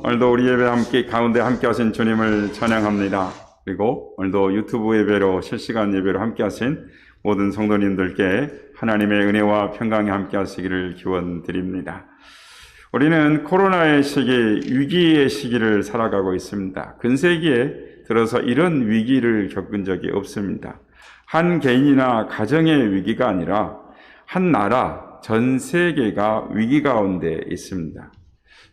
오늘도 우리 예배 가운데 함께 하신 주님을 찬양합니다. 그리고 오늘도 유튜브 예배로 실시간 예배로 함께 하신 모든 성도님들께 하나님의 은혜와 평강이 함께 하시기를 기원드립니다. 우리는 코로나의 시기, 위기의 시기를 살아가고 있습니다. 근세기에 들어서 이런 위기를 겪은 적이 없습니다. 한 개인이나 가정의 위기가 아니라 한 나라, 전 세계가 위기 가운데 있습니다.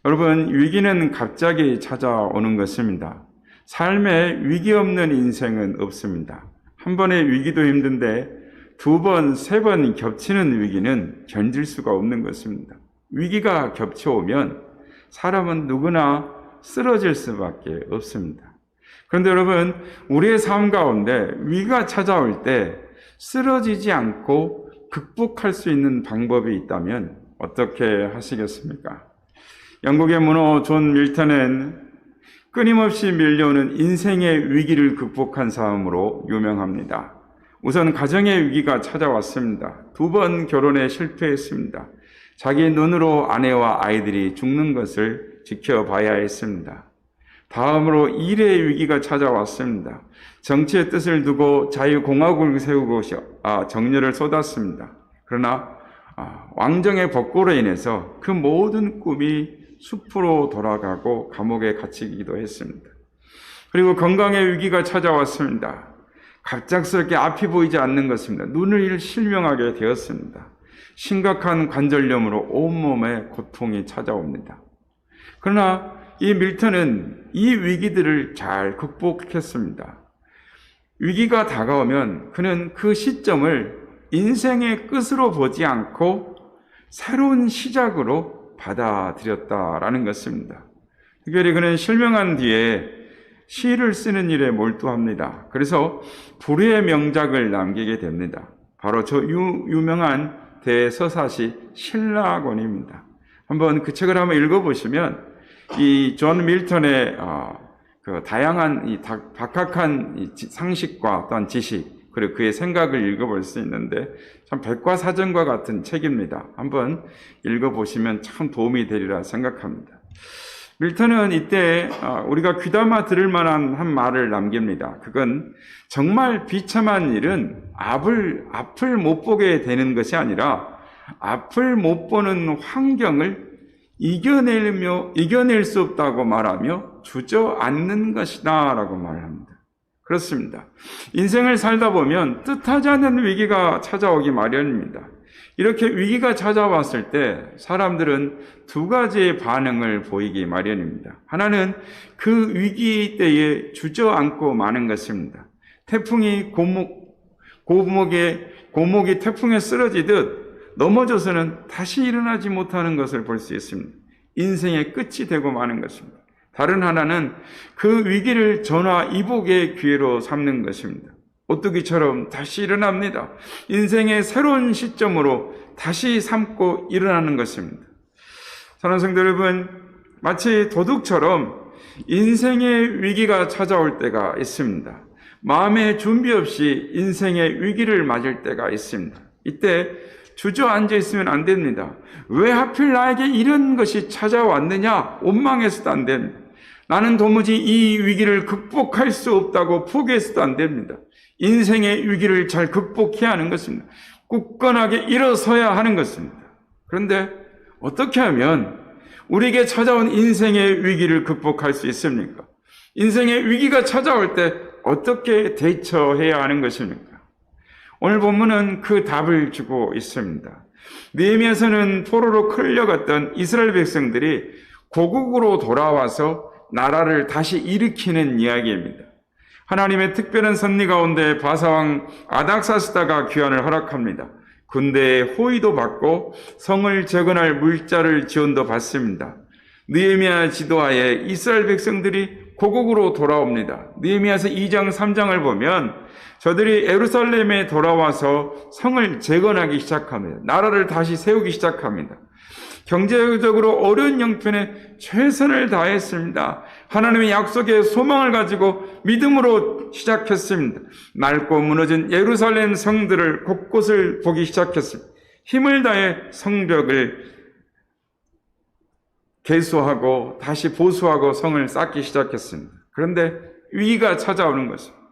여러분, 위기는 갑자기 찾아오는 것입니다. 삶에 위기 없는 인생은 없습니다. 한 번의 위기도 힘든데 두 번, 세 번 겹치는 위기는 견딜 수가 없는 것입니다. 위기가 겹쳐오면 사람은 누구나 쓰러질 수밖에 없습니다. 그런데 여러분, 우리의 삶 가운데 위기가 찾아올 때 쓰러지지 않고 극복할 수 있는 방법이 있다면 어떻게 하시겠습니까? 영국의 문호 존 밀턴은 끊임없이 밀려오는 인생의 위기를 극복한 사람으로 유명합니다. 우선 가정의 위기가 찾아왔습니다. 2번 결혼에 실패했습니다. 자기 눈으로 아내와 아이들이 죽는 것을 지켜봐야 했습니다. 다음으로 일의 위기가 찾아왔습니다. 정치의 뜻을 두고 자유공화국을 세우고 정열을 쏟았습니다. 그러나 왕정의 법고로 인해서 그 모든 꿈이 숲으로 돌아가고 감옥에 갇히기도 했습니다. 그리고 건강의 위기가 찾아왔습니다. 갑작스럽게 앞이 보이지 않는 것입니다. 눈을 실명하게 되었습니다. 심각한 관절염으로 온몸에 고통이 찾아옵니다. 그러나 이 밀턴은 이 위기들을 잘 극복했습니다. 위기가 다가오면 그는 그 시점을 인생의 끝으로 보지 않고 새로운 시작으로 받아들였다라는 것입니다. 특별히 그는 실명한 뒤에 시를 쓰는 일에 몰두합니다. 그래서 불후의 명작을 남기게 됩니다. 바로 저 유명한 대서사시 신라권입니다. 한번 그 책을 한번 읽어보시면 이 존 밀턴의 그 다양한 이 박학한 이 상식과 또한 지식 그리고 그의 생각을 읽어볼 수 있는데 참 백과사전과 같은 책입니다. 한번 읽어보시면 참 도움이 되리라 생각합니다. 밀턴은 이때 우리가 귀담아 들을 만한 한 말을 남깁니다. 그건 정말 비참한 일은 앞을 못 보게 되는 것이 아니라 앞을 못 보는 환경을 이겨낼 수 없다고 말하며 주저앉는 것이다 라고 말합니다. 그렇습니다. 인생을 살다 보면 뜻하지 않는 위기가 찾아오기 마련입니다. 이렇게 위기가 찾아왔을 때 사람들은 두 가지의 반응을 보이기 마련입니다. 하나는 그 위기 때에 주저앉고 마는 것입니다. 태풍이 고목이 태풍에 쓰러지듯 넘어져서는 다시 일어나지 못하는 것을 볼 수 있습니다. 인생의 끝이 되고 마는 것입니다. 다른 하나는 그 위기를 전화위복의 기회로 삼는 것입니다. 오뚜기처럼 다시 일어납니다. 인생의 새로운 시점으로 다시 삼고 일어나는 것입니다. 사랑하는 성도 여러분, 마치 도둑처럼 인생의 위기가 찾아올 때가 있습니다. 마음의 준비 없이 인생의 위기를 맞을 때가 있습니다. 이때 주저앉아 있으면 안 됩니다. 왜 하필 나에게 이런 것이 찾아왔느냐? 원망해서도 안 됩니다. 나는 도무지 이 위기를 극복할 수 없다고 포기해서도 안 됩니다. 인생의 위기를 잘 극복해야 하는 것입니다. 굳건하게 일어서야 하는 것입니다. 그런데 어떻게 하면 우리에게 찾아온 인생의 위기를 극복할 수 있습니까? 인생의 위기가 찾아올 때 어떻게 대처해야 하는 것입니까? 오늘 본문은 그 답을 주고 있습니다. 느헤미야서는 포로로 끌려갔던 이스라엘 백성들이 고국으로 돌아와서 나라를 다시 일으키는 이야기입니다. 하나님의 특별한 섭리 가운데 바사왕 아닥사스다가 귀환을 허락합니다. 군대의 호위도 받고 성을 재건할 물자를 지원도 받습니다. 느헤미야 지도하에 이스라엘 백성들이 고국으로 돌아옵니다. 느헤미야서 2장 3장을 보면 저들이 예루살렘에 돌아와서 성을 재건하기 시작합니다. 나라를 다시 세우기 시작합니다. 경제적으로 어려운 형편에 최선을 다했습니다. 하나님의 약속에 소망을 가지고 믿음으로 시작했습니다. 낡고 무너진 예루살렘 성들을 곳곳을 보기 시작했습니다. 힘을 다해 성벽을 개수하고 다시 보수하고 성을 쌓기 시작했습니다. 그런데 위기가 찾아오는 것입니다.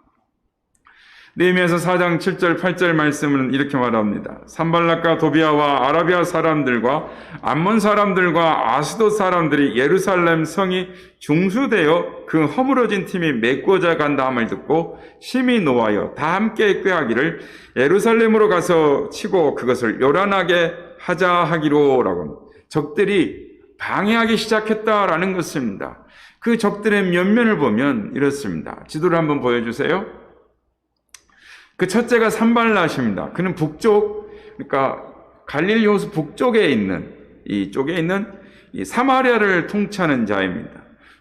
느헤미야서 4장 7절 8절 말씀은 이렇게 말합니다. 산발락과 도비아와 아라비아 사람들과 암몬 사람들과 아스돗 사람들이 예루살렘 성이 중수되어 그 허물어진 팀이 메꾸어져 간다함을 듣고 심히 노하여 다 함께 꾀하기를 예루살렘으로 가서 치고 그것을 요란하게 하자 하기로 라고 적들이 방해하기 시작했다라는 것입니다. 그 적들의 면면을 보면 이렇습니다. 지도를 한번 보여주세요. 그 첫째가 산발랏입니다. 그는 북쪽, 그러니까 갈릴리 호수 북쪽에 있는 이쪽에 있는 이 사마리아를 통치하는 자입니다.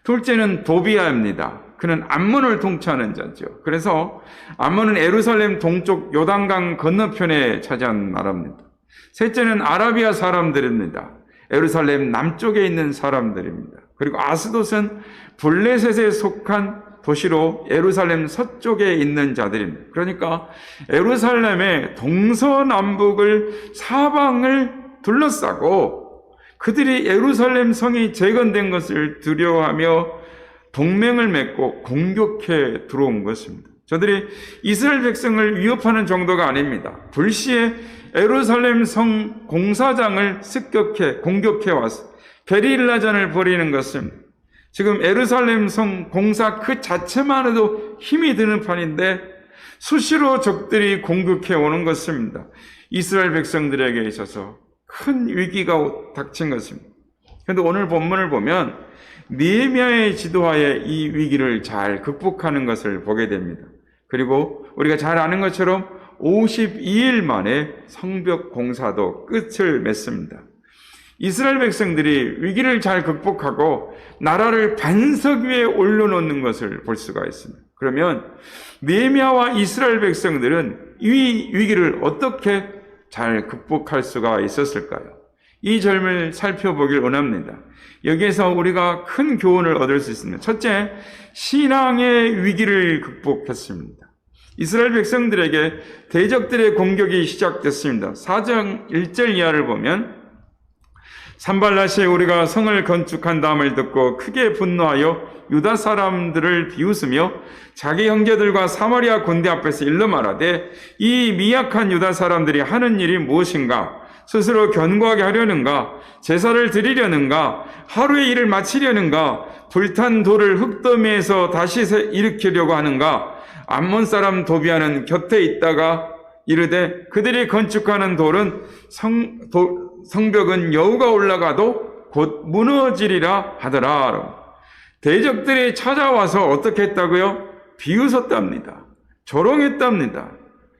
둘째는 도비아입니다. 그는 암몬을 통치하는 자죠. 그래서 암몬은 예루살렘 동쪽 요단강 건너편에 차지한 나라입니다. 셋째는 아라비아 사람들입니다. 예루살렘 남쪽에 있는 사람들입니다. 그리고 아스돗은 블레셋에 속한 도시로 예루살렘 서쪽에 있는 자들입니다. 그러니까 예루살렘의 동서남북을 사방을 둘러싸고 그들이 예루살렘 성이 재건된 것을 두려워하며 동맹을 맺고 공격해 들어온 것입니다. 저들이 이스라엘 백성을 위협하는 정도가 아닙니다. 불시에 예루살렘 성 공사장을 공격해 와서 게릴라전을 벌이는 것입니다. 지금 예루살렘 성 공사 그 자체만 해도 힘이 드는 판인데 수시로 적들이 공격해 오는 것입니다. 이스라엘 백성들에게 있어서 큰 위기가 닥친 것입니다. 그런데 오늘 본문을 보면 느헤미야의 지도하에 이 위기를 잘 극복하는 것을 보게 됩니다. 그리고 우리가 잘 아는 것처럼 52일 만에 성벽 공사도 끝을 맺습니다. 이스라엘 백성들이 위기를 잘 극복하고 나라를 반석 위에 올려놓는 것을 볼 수가 있습니다. 그러면 느헤미야와 이스라엘 백성들은 이 위기를 어떻게 잘 극복할 수가 있었을까요? 이 점을 살펴보길 원합니다. 여기에서 우리가 큰 교훈을 얻을 수 있습니다. 첫째, 신앙의 위기를 극복했습니다. 이스라엘 백성들에게 대적들의 공격이 시작됐습니다. 4장 1절 이하를 보면 산발랏이 우리가 성을 건축한 다음을 듣고 크게 분노하여 유다 사람들을 비웃으며 자기 형제들과 사마리아 군대 앞에서 일러 말하되 이 미약한 유다 사람들이 하는 일이 무엇인가? 스스로 견고하게 하려는가? 제사를 드리려는가? 하루의 일을 마치려는가? 불탄 돌을 흙더미에서 다시 일으키려고 하는가? 암몬 사람 도비아는 곁에 있다가 이르되 그들이 건축하는 돌은 성벽은 여우가 올라가도 곧 무너지리라 하더라. 대적들이 찾아와서 어떻게 했다고요? 비웃었답니다. 조롱했답니다.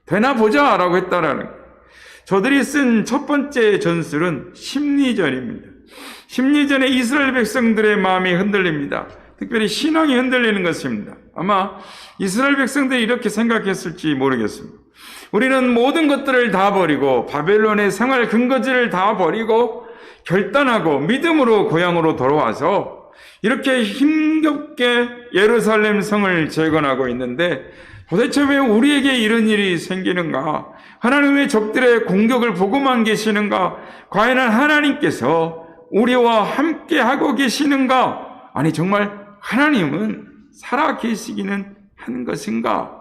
되나 보자 라고 했다라는 거예요. 저들이 쓴 첫 번째 전술은 심리전입니다. 심리전에 이스라엘 백성들의 마음이 흔들립니다. 특별히 신앙이 흔들리는 것입니다. 아마 이스라엘 백성들이 이렇게 생각했을지 모르겠습니다. 우리는 모든 것들을 다 버리고 바벨론의 생활 근거지를 다 버리고 결단하고 믿음으로 고향으로 돌아와서 이렇게 힘겹게 예루살렘 성을 재건하고 있는데 도대체 왜 우리에게 이런 일이 생기는가? 하나님의 적들의 공격을 보고만 계시는가? 과연 하나님께서 우리와 함께 하고 계시는가? 아니 정말 하나님은 살아 계시기는 하는 것인가?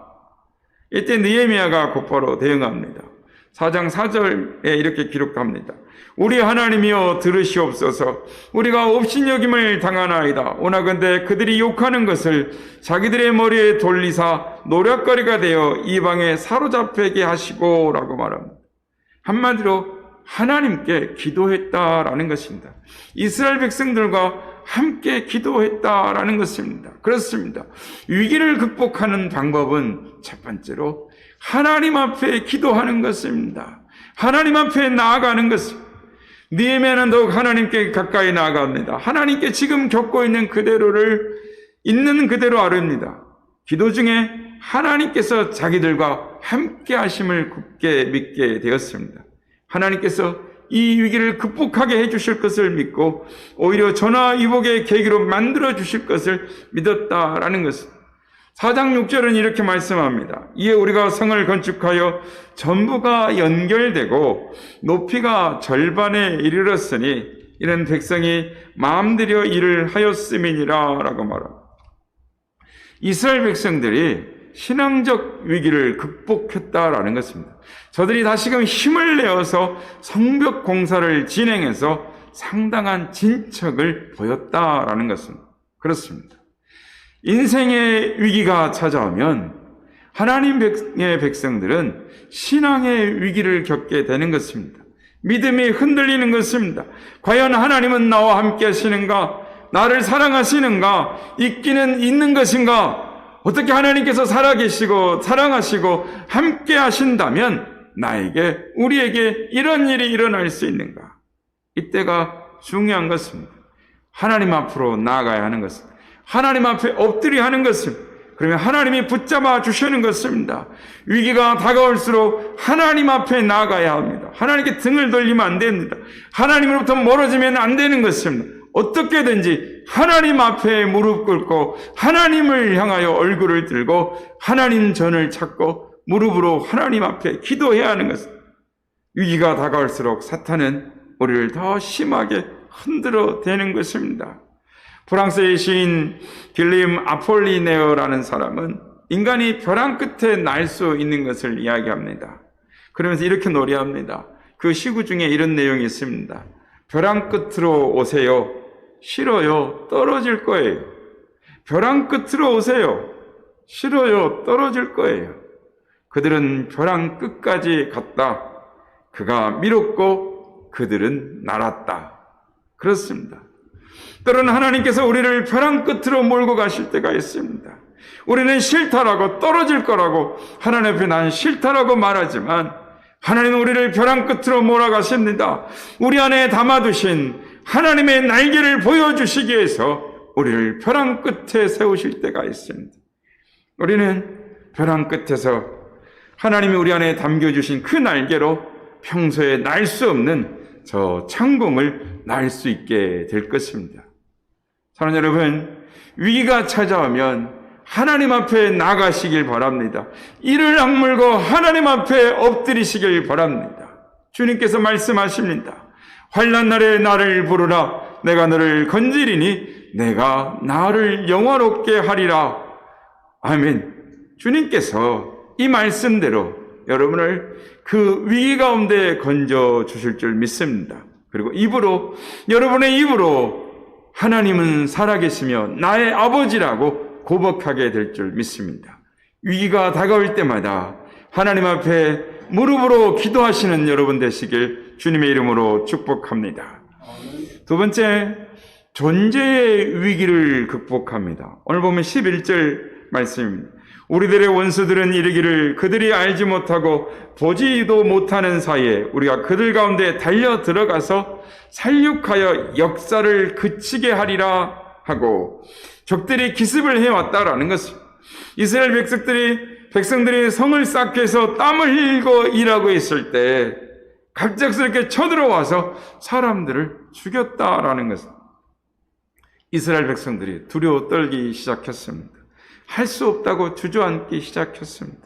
이때 느헤미야가 곧바로 대응합니다. 4장 4절에 이렇게 기록합니다. 우리 하나님이여 들으시옵소서. 우리가 업신여김을 당하나이다. 오나건대 그들이 욕하는 것을 자기들의 머리에 돌리사 노략거리가 되어 이방에 사로잡히게 하시고 라고 말합니다. 한마디로 하나님께 기도했다라는 것입니다. 이스라엘 백성들과 함께 기도했다라는 것입니다. 그렇습니다. 위기를 극복하는 방법은 첫 번째로 하나님 앞에 기도하는 것입니다. 하나님 앞에 나아가는 것입니다. 느헤미야는 더욱 하나님께 가까이 나아갑니다. 하나님께 지금 겪고 있는 그대로를 있는 그대로 아릅니다. 기도 중에 하나님께서 자기들과 함께 하심을 굳게 믿게 되었습니다. 하나님께서 이 위기를 극복하게 해주실 것을 믿고 오히려 전화위복의 계기로 만들어 주실 것을 믿었다라는 것입니다. 4장 6절은 이렇게 말씀합니다. 이에 우리가 성을 건축하여 전부가 연결되고 높이가 절반에 이르렀으니 이런 백성이 마음들여 일을 하였음이니라 라고 말합니다. 이스라엘 백성들이 신앙적 위기를 극복했다라는 것입니다. 저들이 다시금 힘을 내어서 성벽 공사를 진행해서 상당한 진척을 보였다라는 것입니다. 그렇습니다. 인생의 위기가 찾아오면 하나님의 백성들은 신앙의 위기를 겪게 되는 것입니다. 믿음이 흔들리는 것입니다. 과연 하나님은 나와 함께 하시는가? 나를 사랑하시는가? 있기는 있는 것인가? 어떻게 하나님께서 살아계시고 사랑하시고 함께 하신다면 나에게, 우리에게 이런 일이 일어날 수 있는가? 이때가 중요한 것입니다. 하나님 앞으로 나아가야 하는 것입니다. 하나님 앞에 엎드려 하는 것입니다. 그러면 하나님이 붙잡아 주시는 것입니다. 위기가 다가올수록 하나님 앞에 나아가야 합니다. 하나님께 등을 돌리면 안 됩니다. 하나님으로부터 멀어지면 안 되는 것입니다. 어떻게든지 하나님 앞에 무릎 꿇고 하나님을 향하여 얼굴을 들고 하나님 전을 찾고 무릎으로 하나님 앞에 기도해야 하는 것입니다. 위기가 다가올수록 사탄은 우리를 더 심하게 흔들어 대는 것입니다. 프랑스의 시인 길림 아폴리네어라는 사람은 인간이 벼랑 끝에 날 수 있는 것을 이야기합니다. 그러면서 이렇게 노래합니다. 그 시구 중에 이런 내용이 있습니다. 벼랑 끝으로 오세요. 싫어요. 떨어질 거예요. 벼랑 끝으로 오세요. 싫어요. 떨어질 거예요. 그들은 벼랑 끝까지 갔다. 그가 미뤘고 그들은 날았다. 그렇습니다. 때로는 하나님께서 우리를 벼랑 끝으로 몰고 가실 때가 있습니다. 우리는 싫다라고, 떨어질 거라고, 하나님 앞에 난 싫다라고 말하지만 하나님은 우리를 벼랑 끝으로 몰아가십니다. 우리 안에 담아두신 하나님의 날개를 보여주시기 위해서 우리를 벼랑 끝에 세우실 때가 있습니다. 우리는 벼랑 끝에서 하나님이 우리 안에 담겨주신 그 날개로 평소에 날 수 없는 저 창공을 날 수 있게 될 것입니다. 사랑하는 여러분, 위기가 찾아오면 하나님 앞에 나가시길 바랍니다. 이를 악물고 하나님 앞에 엎드리시길 바랍니다. 주님께서 말씀하십니다. 환난 날에 나를 부르라. 내가 너를 건지리니 내가 나를 영화롭게 하리라. 아멘. 주님께서 이 말씀대로 여러분을 그 위기 가운데 건져 주실 줄 믿습니다. 그리고 여러분의 입으로 하나님은 살아계시며 나의 아버지라고 고백하게 될 줄 믿습니다. 위기가 다가올 때마다 하나님 앞에 무릎으로 기도하시는 여러분 되시길 주님의 이름으로 축복합니다. 두 번째, 존재의 위기를 극복합니다. 오늘 보면 11절 말씀입니다. 우리들의 원수들은 이르기를 그들이 알지 못하고 보지도 못하는 사이에 우리가 그들 가운데 달려 들어가서 살육하여 역사를 그치게 하리라 하고 적들이 기습을 해왔다라는 것입니다. 이스라엘 백성들이 성을 쌓기 위해서 땀을 흘리고 일하고 있을 때 갑작스럽게 쳐들어와서 사람들을 죽였다라는 것입니다. 이스라엘 백성들이 두려워 떨기 시작했습니다. 할 수 없다고 주저앉기 시작했습니다.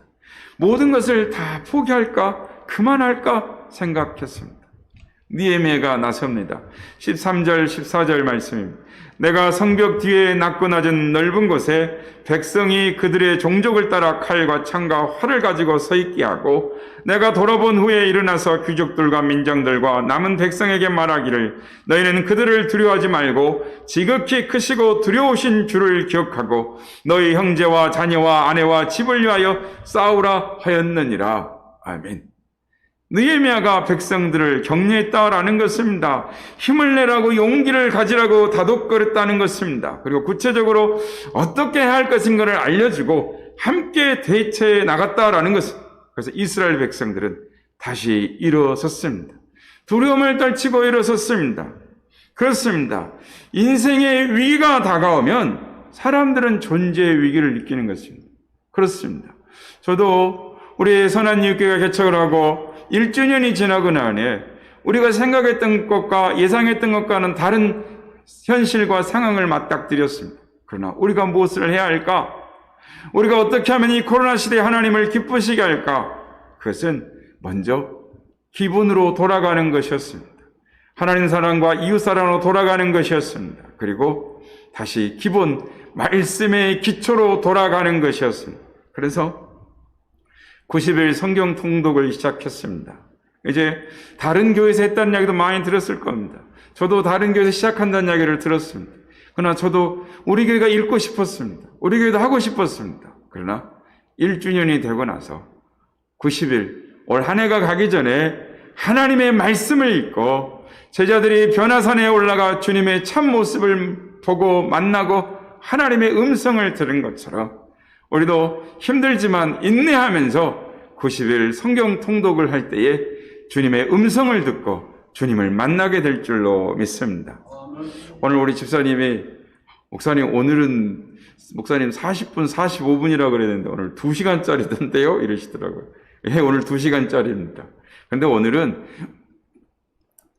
모든 것을 다 포기할까? 그만할까? 생각했습니다. 느헤미야가 나섭니다. 13절, 14절 말씀입니다. 내가 성벽 뒤에 낮고 낮은 넓은 곳에 백성이 그들의 종족을 따라 칼과 창과 활을 가지고 서 있게 하고 내가 돌아본 후에 일어나서 귀족들과 민장들과 남은 백성에게 말하기를 너희는 그들을 두려워하지 말고 지극히 크시고 두려우신 주를 기억하고 너희 형제와 자녀와 아내와 집을 위하여 싸우라 하였느니라. 아멘. 느헤미야가 백성들을 격려했다라는 것입니다. 힘을 내라고 용기를 가지라고 다독거렸다는 것입니다. 그리고 구체적으로 어떻게 해야 할 것인가를 알려주고 함께 대처해 나갔다라는 것입니다. 그래서 이스라엘 백성들은 다시 일어섰습니다. 두려움을 떨치고 일어섰습니다. 그렇습니다. 인생의 위기가 다가오면 사람들은 존재의 위기를 느끼는 것입니다. 그렇습니다. 저도 우리 선한유교가 개척을 하고 1주년이 지나고 나니 우리가 생각했던 것과 예상했던 것과는 다른 현실과 상황을 맞닥뜨렸습니다. 그러나 우리가 무엇을 해야 할까? 우리가 어떻게 하면 이 코로나 시대에 하나님을 기쁘시게 할까? 그것은 먼저 기본으로 돌아가는 것이었습니다. 하나님 사랑과 이웃 사랑으로 돌아가는 것이었습니다. 그리고 다시 기본 말씀의 기초로 돌아가는 것이었습니다. 그래서 90일 성경 통독을 시작했습니다. 이제 다른 교회에서 했다는 이야기도 많이 들었을 겁니다. 저도 다른 교회에서 시작한다는 이야기를 들었습니다. 그러나 저도 우리 교회가 읽고 싶었습니다. 우리 교회도 하고 싶었습니다. 그러나 1주년이 되고 나서 90일 올 한 해가 가기 전에 하나님의 말씀을 읽고 제자들이 변화산에 올라가 주님의 참 모습을 보고 만나고 하나님의 음성을 들은 것처럼 우리도 힘들지만 인내하면서 90일 성경 통독을 할 때에 주님의 음성을 듣고 주님을 만나게 될 줄로 믿습니다. 오늘 우리 집사님이 오늘은 목사님 40분 45분이라고 그랬는데 오늘 2시간짜리던데요? 이러시더라고요. 예, 오늘 2시간짜리입니다. 그런데 오늘은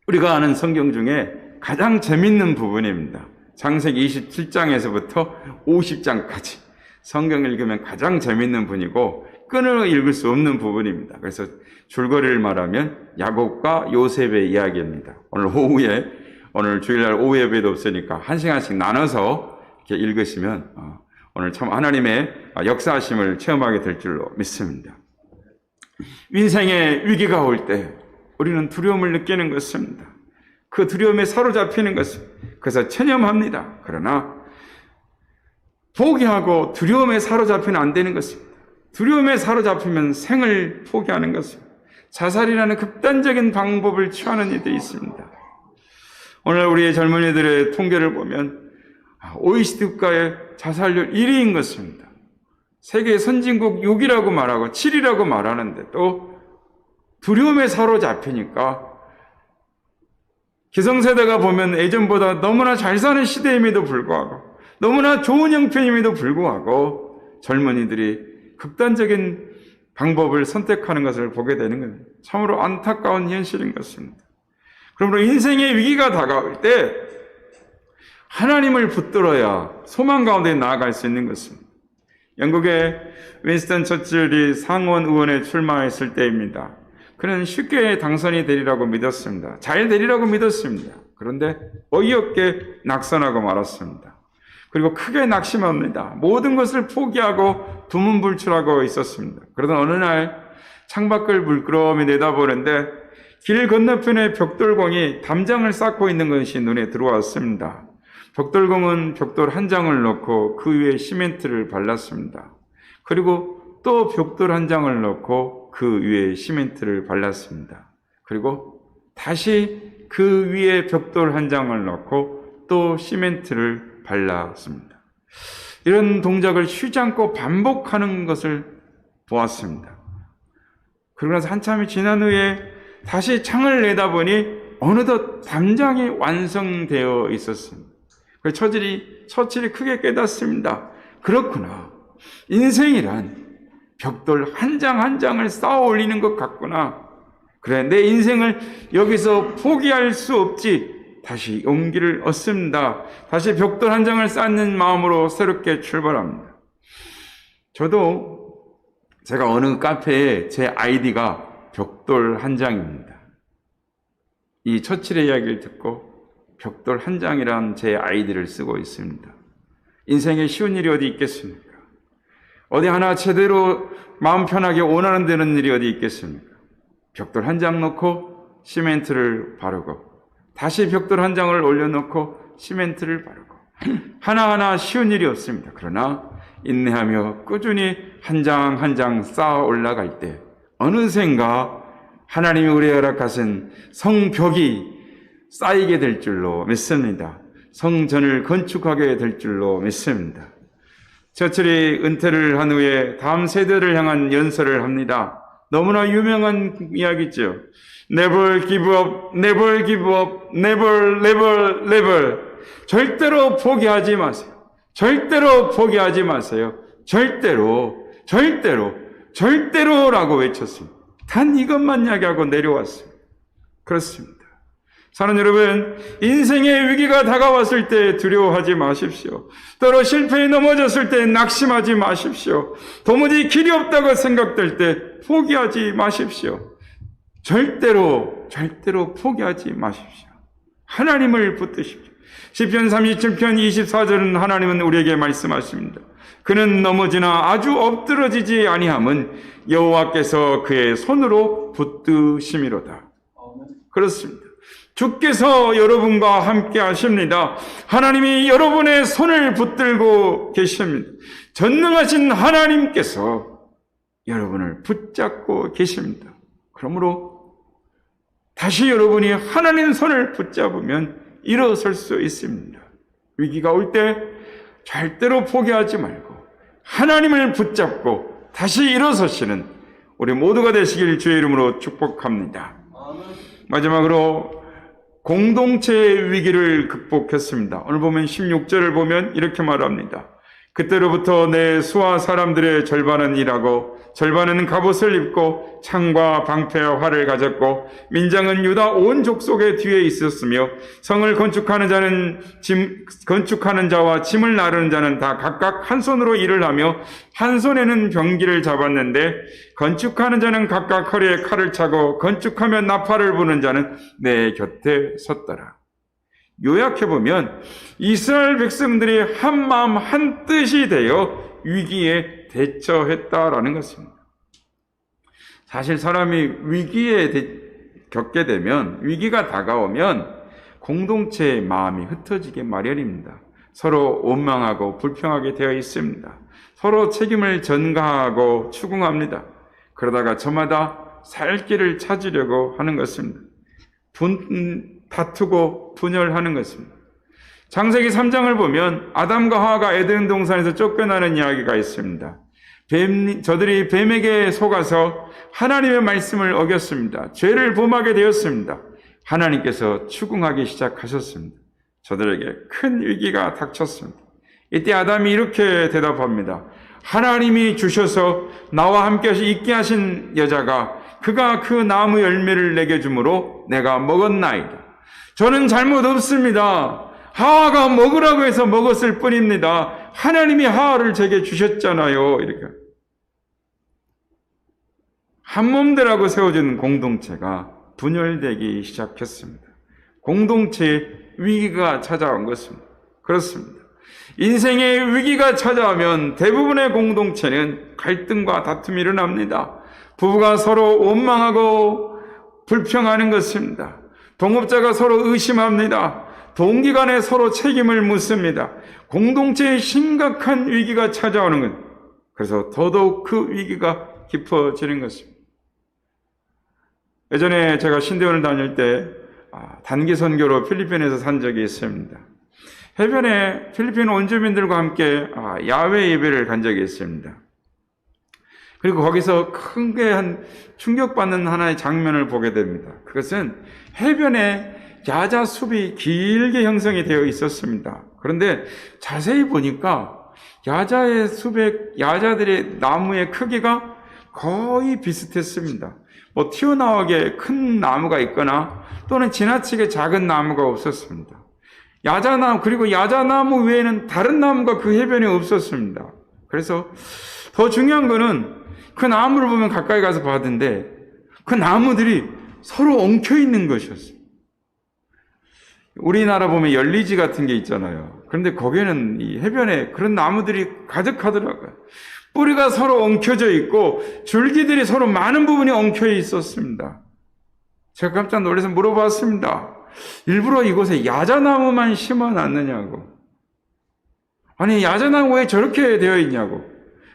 우리가 아는 성경 중에 가장 재밌는 부분입니다. 창세기 27장에서부터 50장까지 성경 읽으면 가장 재밌는 분이고 끊어 읽을 수 없는 부분입니다. 그래서 줄거리를 말하면 야곱과 요셉의 이야기입니다. 오늘 주일날 오후 예배도 없으니까 1시간씩 나눠서 이렇게 읽으시면 오늘 참 하나님의 역사하심을 체험하게 될 줄로 믿습니다. 인생의 위기가 올 때 우리는 두려움을 느끼는 것입니다. 그 두려움에 사로잡히는 것입니다. 그래서 체념합니다. 그러나 포기하고 두려움에 사로잡히면 안 되는 것입니다. 두려움에 사로잡히면 생을 포기하는 것입니다. 자살이라는 극단적인 방법을 취하는 이들이 있습니다. 오늘 우리의 젊은이들의 통계를 보면 OECD 국가의 자살률 1위인 것입니다. 세계 선진국 6위라고 말하고 7위라고 말하는데 또 두려움에 사로잡히니까 기성세대가 보면 예전보다 너무나 잘 사는 시대임에도 불구하고 너무나 좋은 형편임에도 불구하고 젊은이들이 극단적인 방법을 선택하는 것을 보게 되는 겁니다. 참으로 안타까운 현실인 것입니다. 그러므로 인생의 위기가 다가올 때 하나님을 붙들어야 소망 가운데 나아갈 수 있는 것입니다. 영국의 윈스턴 처칠이 상원 의원에 출마했을 때입니다. 그는 쉽게 당선이 되리라고 믿었습니다. 잘 되리라고 믿었습니다. 그런데 어이없게 낙선하고 말았습니다. 그리고 크게 낙심합니다. 모든 것을 포기하고 두문불출하고 있었습니다. 그러던 어느 날 창밖을 물끄러미 내다보는데 길 건너편에 벽돌공이 담장을 쌓고 있는 것이 눈에 들어왔습니다. 벽돌공은 벽돌 한 장을 넣고 그 위에 시멘트를 발랐습니다. 그리고 또 벽돌 한 장을 넣고 그 위에 시멘트를 발랐습니다. 그리고 다시 그 위에 벽돌 한 장을 넣고 또 시멘트를 발랐습니다. 이런 동작을 쉬지 않고 반복하는 것을 보았습니다. 그러고 나서 한참이 지난 후에 다시 창을 내다보니 어느덧 담장이 완성되어 있었습니다. 그래서 처칠이 크게 깨닫습니다. 그렇구나. 인생이란 벽돌 한 장 한 장을 쌓아 올리는 것 같구나. 그래, 내 인생을 여기서 포기할 수 없지. 다시 용기를 얻습니다. 다시 벽돌 한 장을 쌓는 마음으로 새롭게 출발합니다. 저도 제가 어느 카페에 제 아이디가 벽돌 한 장입니다. 이 처칠의 이야기를 듣고 벽돌 한 장이란 제 아이디를 쓰고 있습니다. 인생에 쉬운 일이 어디 있겠습니까? 어디 하나 제대로 마음 편하게 원하는 되는 일이 어디 있겠습니까? 벽돌 한 장 놓고 시멘트를 바르고 다시 벽돌 한 장을 올려놓고 시멘트를 바르고 하나하나 쉬운 일이 없습니다. 그러나 인내하며 꾸준히 한 장 한 장 쌓아 올라갈 때 어느샌가 하나님이 우리에게 허락하신 성벽이 쌓이게 될 줄로 믿습니다. 성전을 건축하게 될 줄로 믿습니다. 처칠이 은퇴를 한 후에 다음 세대를 향한 연설을 합니다. 너무나 유명한 이야기죠. Never give up, never give up, never, never, never. 절대로 포기하지 마세요. 절대로 포기하지 마세요. 절대로, 절대로, 절대로라고 외쳤습니다. 단 이것만 이야기하고 내려왔습니다. 그렇습니다. 사랑하는 여러분, 인생의 위기가 다가왔을 때 두려워하지 마십시오. 때로 실패에 넘어졌을 때 낙심하지 마십시오. 도무지 길이 없다고 생각될 때 포기하지 마십시오. 절대로 포기하지 마십시오. 하나님을 붙드십시오. 시편 37편 24절은 하나님은 우리에게 말씀하십니다. 그는 넘어지나 아주 엎드러지지 아니함은 여호와께서 그의 손으로 붙드심이로다. 그렇습니다. 주께서 여러분과 함께 하십니다. 하나님이 여러분의 손을 붙들고 계십니다. 전능하신 하나님께서 여러분을 붙잡고 계십니다. 그러므로 다시 여러분이 하나님 손을 붙잡으면 일어설 수 있습니다. 위기가 올 때 절대로 포기하지 말고 하나님을 붙잡고 다시 일어서시는 우리 모두가 되시길 주의 이름으로 축복합니다. 마지막으로 공동체의 위기를 극복했습니다. 오늘 보면 16절을 보면 이렇게 말합니다. 그때로부터 내 수하 사람들의 절반은 일하고 절반은 갑옷을 입고 창과 방패와 활을 가졌고 민장은 유다 온 족속의 뒤에 있었으며 성을 건축하는 자와 짐을 나르는 자는 다 각각 한 손으로 일을 하며 한 손에는 병기를 잡았는데 건축하는 자는 각각 허리에 칼을 차고 건축하며 나팔을 부는 자는 내 곁에 섰더라. 요약해보면 이스라엘 백성들이 한 마음 한 뜻이 되어 위기에 대처했다라는 것입니다. 사실 사람이 위기에 겪게 되면, 위기가 다가오면 공동체의 마음이 흩어지게 마련입니다. 서로 원망하고 불평하게 되어 있습니다. 서로 책임을 전가하고 추궁합니다. 그러다가 저마다 살 길을 찾으려고 하는 것입니다. 다투고 분열하는 것입니다. 창세기 3장을 보면 아담과 하와가 에덴 동산에서 쫓겨나는 이야기가 있습니다. 저들이 뱀에게 속아서 하나님의 말씀을 어겼습니다. 죄를 범하게 되었습니다. 하나님께서 추궁하기 시작하셨습니다. 저들에게 큰 위기가 닥쳤습니다. 이때 아담이 이렇게 대답합니다. 하나님이 주셔서 나와 함께 있게 하신 여자가 그가 그 나무 열매를 내게 주므로 내가 먹었나이다. 저는 잘못 없습니다. 하와가 먹으라고 해서 먹었을 뿐입니다. 하나님이 하와를 제게 주셨잖아요. 이렇게 한몸되라고 세워진 공동체가 분열되기 시작했습니다. 공동체의 위기가 찾아온 것입니다. 그렇습니다. 인생의 위기가 찾아오면 대부분의 공동체는 갈등과 다툼이 일어납니다. 부부가 서로 원망하고 불평하는 것입니다. 동업자가 서로 의심합니다. 동기 간에 서로 책임을 묻습니다. 공동체에 심각한 위기가 찾아오는 것. 그래서 더더욱 그 위기가 깊어지는 것입니다. 예전에 제가 신대원을 다닐 때 단기 선교로 필리핀에서 산 적이 있습니다. 해변에 필리핀 원주민들과 함께 야외 예배를 간 적이 있습니다. 그리고 거기서 크게 한 충격받는 하나의 장면을 보게 됩니다. 그것은 해변에 야자숲이 길게 형성이 되어 있었습니다. 그런데 자세히 보니까 야자의 숲의 야자들의 나무의 크기가 거의 비슷했습니다. 뭐 튀어나오게 큰 나무가 있거나 또는 지나치게 작은 나무가 없었습니다. 야자나무, 그리고 야자나무 외에는 다른 나무가 그 해변에 없었습니다. 그래서 더 중요한 거는 그 나무를 보면 가까이 가서 봤는데 그 나무들이 서로 엉켜 있는 것이었어요. 우리나라 보면 열리지 같은 게 있잖아요. 그런데 거기에는 이 해변에 그런 나무들이 가득하더라고요. 뿌리가 서로 엉켜져 있고 줄기들이 서로 많은 부분이 엉켜 있었습니다. 제가 깜짝 놀라서 물어봤습니다. 일부러 이곳에 야자나무만 심어놨느냐고. 아니 야자나무 왜 저렇게 되어 있냐고.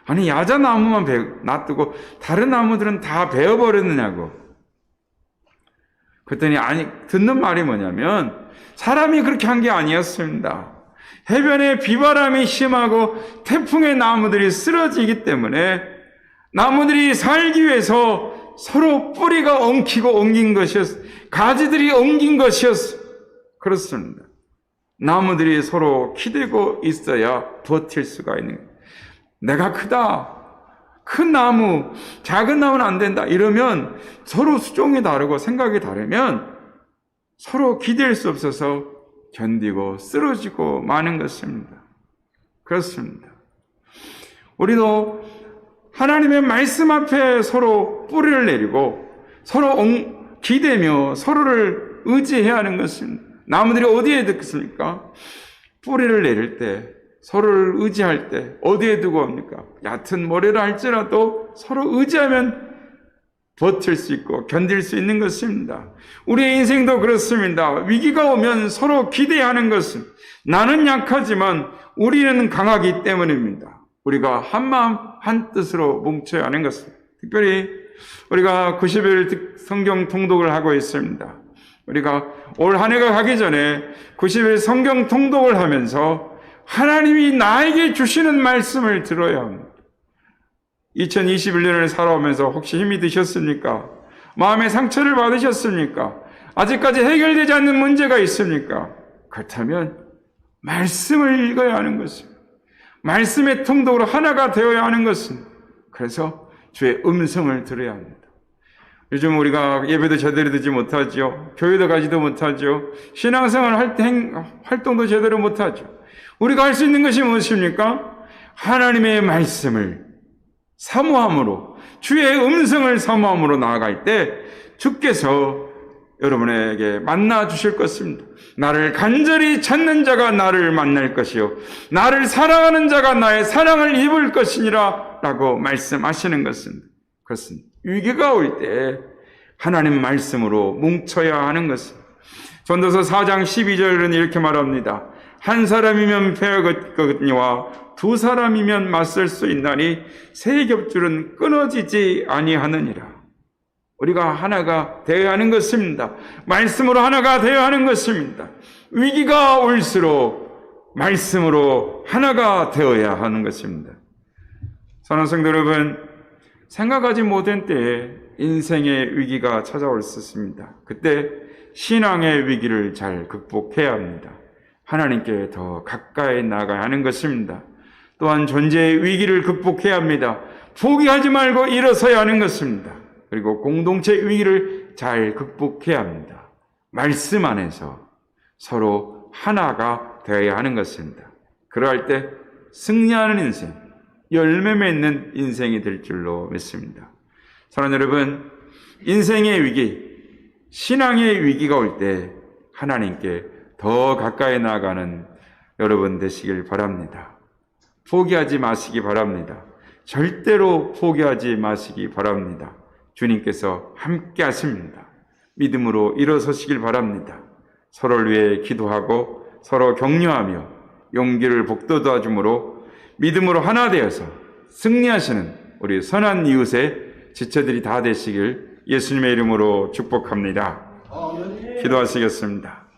아니 야자나무만 놔두고 다른 나무들은 다 베어버렸느냐고. 그랬더니 아니 듣는 말이 뭐냐면 사람이 그렇게 한 게 아니었습니다. 해변에 비바람이 심하고 태풍의 나무들이 쓰러지기 때문에 나무들이 살기 위해서 서로 뿌리가 엉키고 엉긴 것이었어요. 가지들이 엉긴 것이었어요. 그렇습니다. 나무들이 서로 기대고 있어야 버틸 수가 있는 거예요. 내가 크다. 큰 나무, 작은 나무는 안 된다. 이러면 서로 수종이 다르고 생각이 다르면 서로 기댈 수 없어서 견디고 쓰러지고 마는 것입니다. 그렇습니다. 우리도 하나님의 말씀 앞에 서로 뿌리를 내리고 서로 기대며 서로를 의지해야 하는 것입니다. 나무들이 어디에 듣습니까? 뿌리를 내릴 때, 서로를 의지할 때 어디에 두고 합니까? 얕은 모래라 할지라도 서로 의지하면 버틸 수 있고 견딜 수 있는 것입니다. 우리의 인생도 그렇습니다. 위기가 오면 서로 기대하는 것은 나는 약하지만 우리는 강하기 때문입니다. 우리가 한마음 한뜻으로 뭉쳐야 하는 것입니다. 특별히 우리가 90일 성경 통독을 하고 있습니다. 우리가 올 한 해가 가기 전에 90일 성경 통독을 하면서 하나님이 나에게 주시는 말씀을 들어야 합니다. 2021년을 살아오면서 혹시 힘이 드셨습니까? 마음의 상처를 받으셨습니까? 아직까지 해결되지 않는 문제가 있습니까? 그렇다면 말씀을 읽어야 하는 것입니다. 말씀의 통독으로 하나가 되어야 하는 것은 그래서 주의 음성을 들어야 합니다. 요즘 우리가 예배도 제대로 듣지 못하죠. 교회도 가지도 못하죠. 신앙생활 활동도 제대로 못하죠. 우리가 할 수 있는 것이 무엇입니까? 하나님의 말씀을 사모함으로, 주의 음성을 사모함으로 나아갈 때 주께서 여러분에게 만나 주실 것입니다. 나를 간절히 찾는 자가 나를 만날 것이요 나를 사랑하는 자가 나의 사랑을 입을 것이니라 라고 말씀하시는 것은 그것은 위기가 올 때 하나님 말씀으로 뭉쳐야 하는 것입니다. 전도서 4장 12절은 이렇게 말합니다. 한 사람이면 패하겠거니와 두 사람이면 맞설 수 있나니 세 겹줄은 끊어지지 아니하느니라. 우리가 하나가 되어야 하는 것입니다. 말씀으로 하나가 되어야 하는 것입니다. 위기가 올수록 말씀으로 하나가 되어야 하는 것입니다. 사랑하는 성도 여러분, 생각하지 못한 때에 인생의 위기가 찾아올 수 있습니다. 그때 신앙의 위기를 잘 극복해야 합니다. 하나님께 더 가까이 나가야 하는 것입니다. 또한 존재의 위기를 극복해야 합니다. 포기하지 말고 일어서야 하는 것입니다. 그리고 공동체 위기를 잘 극복해야 합니다. 말씀 안에서 서로 하나가 되어야 하는 것입니다. 그러할 때 승리하는 인생, 열매 맺는 인생이 될 줄로 믿습니다. 사랑하는 여러분, 인생의 위기, 신앙의 위기가 올 때 하나님께 더 가까이 나아가는 여러분 되시길 바랍니다. 포기하지 마시기 바랍니다. 절대로 포기하지 마시기 바랍니다. 주님께서 함께 하십니다. 믿음으로 일어서시길 바랍니다. 서로를 위해 기도하고 서로 격려하며 용기를 복돋아 줌으로 믿음으로 하나 되어서 승리하시는 우리 선한 이웃의 지체들이 다 되시길 예수님의 이름으로 축복합니다. 기도하시겠습니다.